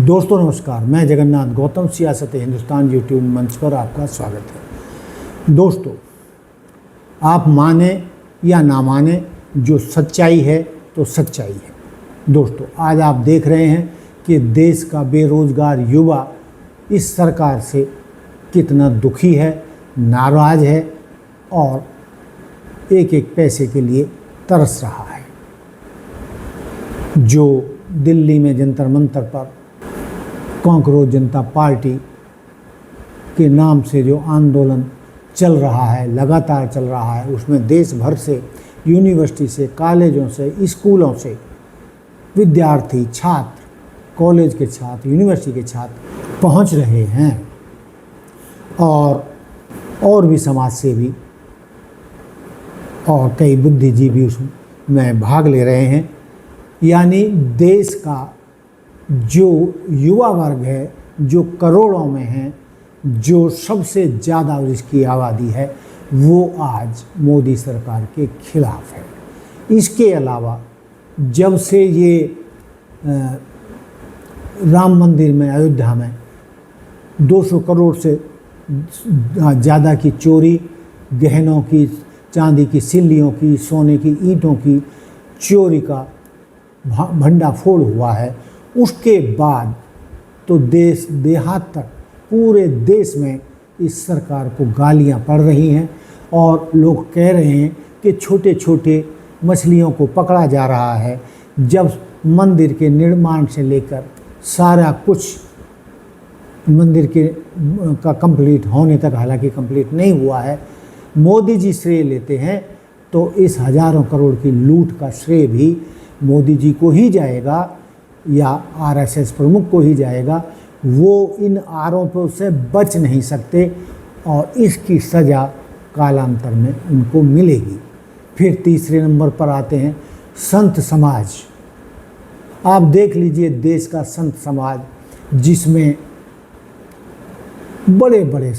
दोस्तों नमस्कार, मैं जगन्नाथ गौतम सियासत हिंदुस्तान यूट्यूब मंच पर आपका स्वागत है। दोस्तों, आप माने या ना माने, जो सच्चाई है तो सच्चाई है। दोस्तों, आज आप देख रहे हैं कि देश का बेरोजगार युवा इस सरकार से कितना दुखी है, नाराज़ है और एक एक पैसे के लिए तरस रहा है। जो दिल्ली में जंतर मंतर पर कॉकरोच जनता पार्टी के नाम से जो आंदोलन चल रहा है, लगातार चल रहा है, उसमें देश भर से, यूनिवर्सिटी से, कॉलेजों से, स्कूलों से विद्यार्थी, छात्र, कॉलेज के छात्र, यूनिवर्सिटी के छात्र पहुंच रहे हैं और भी समाज सेवी और कई बुद्धिजीवी उसमें भाग ले रहे हैं। यानी देश का जो युवा वर्ग है, जो करोड़ों में है, जो सबसे ज़्यादा जिसकी आबादी है, वो आज मोदी सरकार के खिलाफ है। इसके अलावा जब से ये राम मंदिर में, अयोध्या में 200 करोड़ से ज़्यादा की चोरी, गहनों की, चांदी की सिल्लियों की, सोने की ईंटों की चोरी का भंडाफोड़ हुआ है, उसके बाद तो देश देहात तक पूरे देश में इस सरकार को गालियां पड़ रही हैं और लोग कह रहे हैं कि छोटे छोटे मछलियों को पकड़ा जा रहा है। जब मंदिर के निर्माण से लेकर सारा कुछ मंदिर का कंप्लीट होने तक, हालांकि कंप्लीट नहीं हुआ है, मोदी जी श्रेय लेते हैं, तो इस हज़ारों करोड़ की लूट का श्रेय भी मोदी जी को ही जाएगा या आरएसएस प्रमुख को ही जाएगा। वो इन आरोपों से बच नहीं सकते और इसकी सज़ा कालांतर में उनको मिलेगी। फिर तीसरे नंबर पर आते हैं संत समाज। आप देख लीजिए देश का संत समाज, जिसमें बड़े बड़े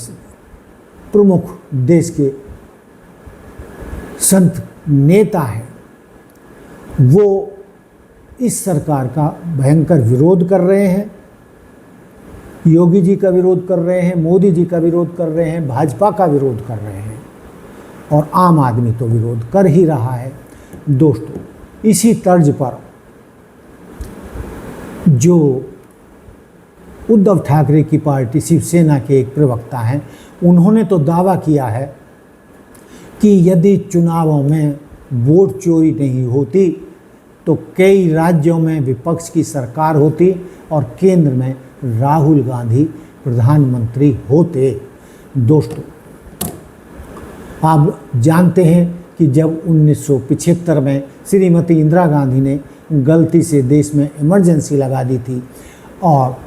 प्रमुख देश के संत नेता हैं, वो इस सरकार का भयंकर विरोध कर रहे हैं। योगी जी का विरोध कर रहे हैं, मोदी जी का विरोध कर रहे हैं, भाजपा का विरोध कर रहे हैं और आम आदमी तो विरोध कर ही रहा है। दोस्तों, इसी तर्ज पर जो उद्धव ठाकरे की पार्टी शिवसेना के एक प्रवक्ता हैं, उन्होंने तो दावा किया है कि यदि चुनावों में वोट चोरी नहीं होती तो कई राज्यों में विपक्ष की सरकार होती और केंद्र में राहुल गांधी प्रधानमंत्री होते। दोस्तों, आप जानते हैं कि जब 1975 में श्रीमती इंदिरा गांधी ने गलती से देश में इमरजेंसी लगा दी थी और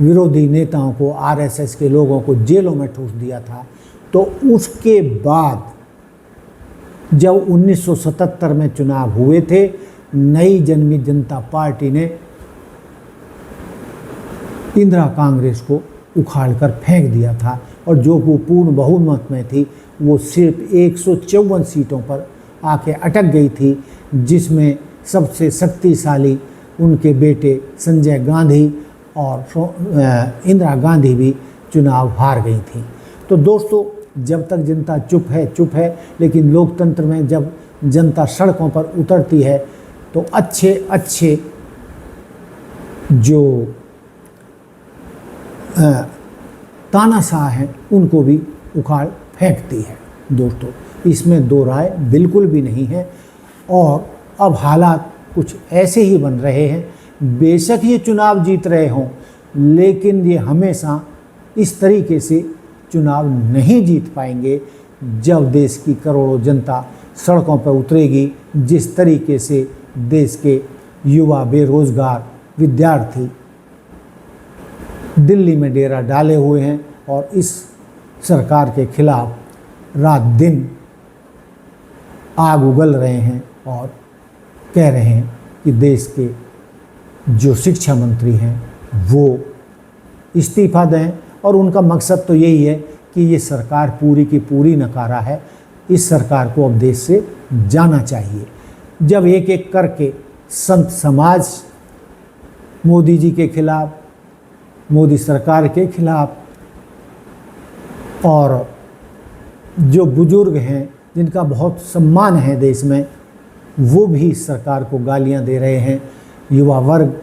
विरोधी नेताओं को, आरएसएस के लोगों को जेलों में ठूस दिया था, तो उसके बाद जब 1977 में चुनाव हुए थे, नई जन्मी जनता पार्टी ने इंदिरा कांग्रेस को उखाड़कर फेंक दिया था और जो वो पूर्ण बहुमत में थी, वो सिर्फ 154 सीटों पर आके अटक गई थी, जिसमें सबसे शक्तिशाली उनके बेटे संजय गांधी और इंदिरा गांधी भी चुनाव हार गई थी। तो दोस्तों, जब तक जनता चुप है, लेकिन लोकतंत्र में जब जनता सड़कों पर उतरती है तो अच्छे जो तानाशाह हैं उनको भी उखाड़ फेंकती है। दोस्तों, इसमें दो राय बिल्कुल भी नहीं है और अब हालात कुछ ऐसे ही बन रहे हैं। बेशक ये चुनाव जीत रहे हों, लेकिन ये हमेशा इस तरीके से चुनाव नहीं जीत पाएंगे जब देश की करोड़ों जनता सड़कों पर उतरेगी। जिस तरीके से देश के युवा, बेरोजगार, विद्यार्थी दिल्ली में डेरा डाले हुए हैं और इस सरकार के खिलाफ रात दिन आग उगल रहे हैं और कह रहे हैं कि देश के जो शिक्षा मंत्री हैं वो इस्तीफा दें। और उनका मकसद तो यही है कि ये सरकार पूरी की पूरी नकारा है, इस सरकार को अब देश से जाना चाहिए। जब एक एक करके संत समाज मोदी जी के खिलाफ, मोदी सरकार के खिलाफ, और जो बुजुर्ग हैं जिनका बहुत सम्मान है देश में, वो भी इस सरकार को गालियां दे रहे हैं। युवा वर्ग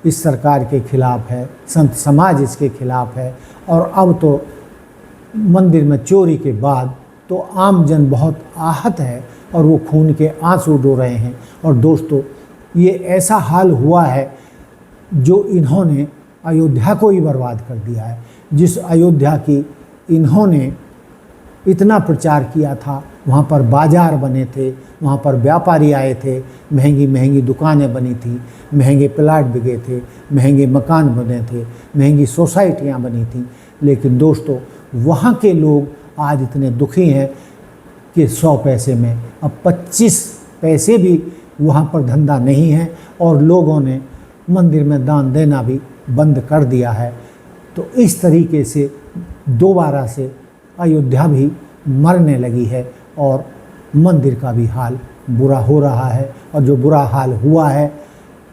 इस सरकार के खिलाफ है, संत समाज इसके खिलाफ है, और अब तो मंदिर में चोरी के बाद तो आम जन बहुत आहत है और वो खून के आंसू रो रहे हैं। और दोस्तों, ये ऐसा हाल हुआ है जो इन्होंने अयोध्या को ही बर्बाद कर दिया है। जिस अयोध्या की इन्होंने इतना प्रचार किया था, वहाँ पर बाज़ार बने थे, वहाँ पर व्यापारी आए थे, महंगी महंगी दुकानें बनी थी, महंगे प्लाट बिके थे, महंगे मकान बने थे, महंगी सोसाइटियाँ बनी थी। लेकिन दोस्तों, वहाँ के लोग आज इतने दुखी हैं कि 100 पैसे में अब 25 पैसे भी वहाँ पर धंधा नहीं है, और लोगों ने मंदिर में दान देना भी बंद कर दिया है। तो इस तरीके से दोबारा से अयोध्या भी मरने लगी है और मंदिर का भी हाल बुरा हो रहा है। और जो बुरा हाल हुआ है,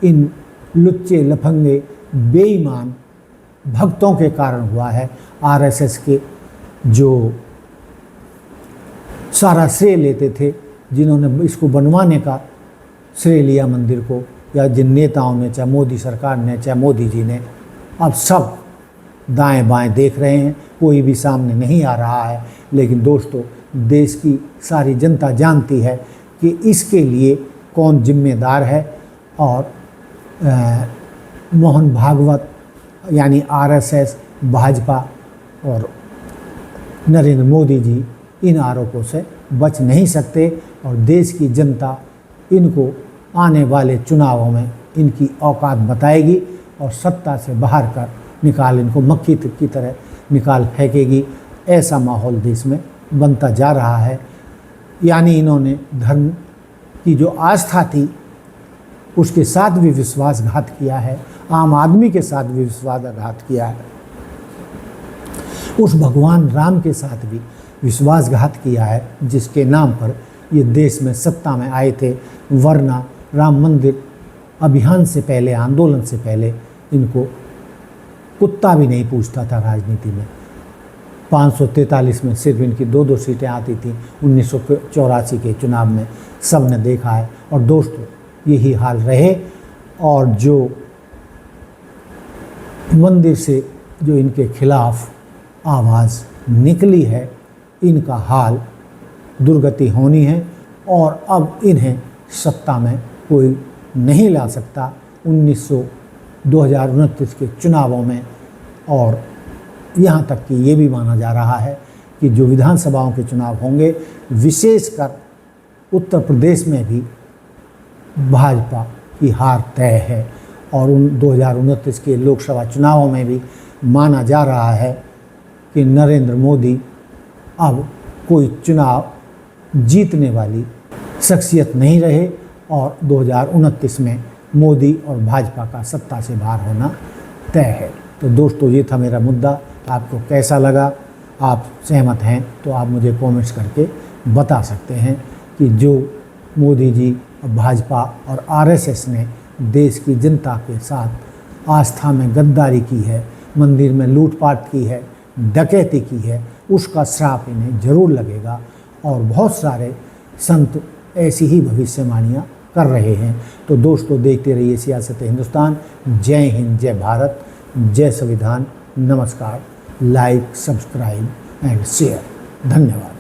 इन लुच्चे लफंगे बेईमान भक्तों के कारण हुआ है। आरएसएस के जो सारा श्रेय लेते थे, जिन्होंने इसको बनवाने का श्रेय लिया मंदिर को, या जिन नेताओं ने, चाहे मोदी सरकार ने, चाहे मोदी जी ने, अब सब दाएं बाएं देख रहे हैं, कोई भी सामने नहीं आ रहा है। लेकिन दोस्तों, देश की सारी जनता जानती है कि इसके लिए कौन जिम्मेदार है, और मोहन भागवत यानी आरएसएस, भाजपा और नरेंद्र मोदी जी इन आरोपों से बच नहीं सकते। और देश की जनता इनको आने वाले चुनावों में इनकी औकात बताएगी और सत्ता से बाहर कर निकाल, इनको मक्खी की तरह निकाल फेंकेगी। ऐसा माहौल देश में बनता जा रहा है। यानी इन्होंने धर्म की जो आस्था थी उसके साथ भी विश्वासघात किया है, आम आदमी के साथ भी विश्वासघात किया है, उस भगवान राम के साथ भी विश्वासघात किया है, जिसके नाम पर ये देश में सत्ता में आए थे। वरना राम मंदिर अभियान से पहले, आंदोलन से पहले, इनको कुत्ता भी नहीं पूछता था राजनीति में। 543 में सिर्फ इनकी 2-2 सीटें आती थी। 1984 के चुनाव में सब ने देखा है। और दोस्तों, यही हाल रहे। और जो मंदिर से जो इनके खिलाफ आवाज़ निकली है, इनका हाल दुर्गति होनी है, और अब इन्हें सत्ता में कोई नहीं ला सकता 2029 के चुनावों में। और यहाँ तक कि ये भी माना जा रहा है कि जो विधानसभाओं के चुनाव होंगे, विशेषकर उत्तर प्रदेश में भी भाजपा की हार तय है। और उन 2029 के लोकसभा चुनावों में भी माना जा रहा है कि नरेंद्र मोदी अब कोई चुनाव जीतने वाली शख्सियत नहीं रहे, और 2029 में मोदी और भाजपा का सत्ता से बाहर होना तय है। तो दोस्तों, ये था मेरा मुद्दा। आपको कैसा लगा? आप सहमत हैं तो आप मुझे कमेंट्स करके बता सकते हैं कि जो मोदी जी, भाजपा और आरएसएस ने देश की जनता के साथ आस्था में गद्दारी की है, मंदिर में लूटपाट की है, डकैती की है, उसका श्राप इन्हें जरूर लगेगा। और बहुत सारे संत ऐसी ही भविष्यवाणियाँ कर रहे हैं। तो दोस्तों, देखते रहिए सियासत हिंदुस्तान। जय हिंद, जय भारत, जय संविधान। नमस्कार। Like, subscribe and share. धन्यवाद।